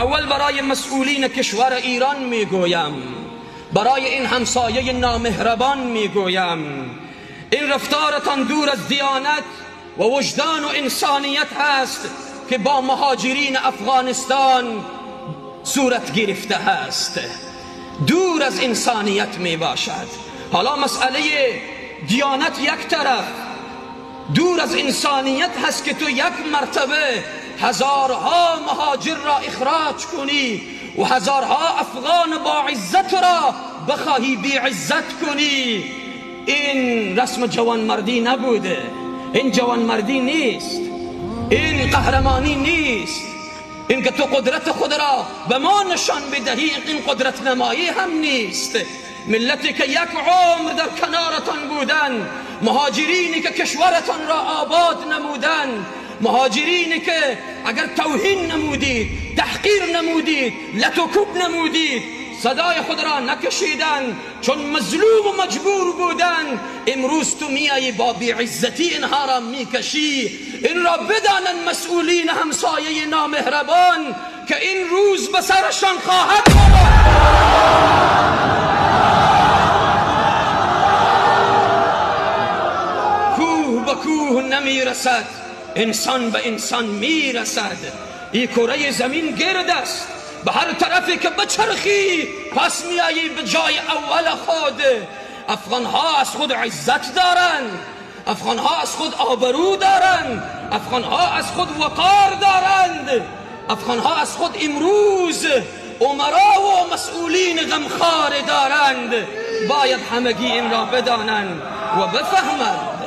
اول برای مسئولین کشور ایران میگویم، برای این همسایه نامهربان میگویم، این رفتارتان دور از دیانت و وجدان و انسانیت هست که با مهاجرین افغانستان صورت گرفته هست، دور از انسانیت می باشد. حالا مسئله دیانت یک طرف، دور از انسانیت هست که تو یک مرتبه هزارها مهاجر را اخراج کنی و هزارها افغان با عزت را بخواهی بی عزت کنی. این رسم جوانمردی نبوده، این جوانمردی نیست، این قهرمانی نیست. این که تو قدرت خود را به ما نشان بدهی، این قدرت نمایی هم نیست. ملتی که یک عمر در کنارتان بودن، مهاجرینی که کشورتان را آباد نمودن، مهاجرینی که اگر توهین نمودید، تحقیر نمودید، لطوکوب نمودید، صدای خود را نکشیدن چون مظلوم و مجبور بودن، امروز تو میایی با بیعزتی اینها را میکشی. این را بدانن مسئولین همسایه نامهربان که این روز به سرشان خواهد آمد. کوه به کوه نمیرسد، انسان به انسان میرسد. این کره زمین گرد است، به هر طرفی که بچرخی پس میایی به جای اول خود. افغانها از خود عزت دارند، افغانها از خود آبرو دارند، افغانها از خود وقار دارند، افغانها از خود امروز امرا و مسئولین غمخوار دارند. باید همگی این را بدانند و بفهمند.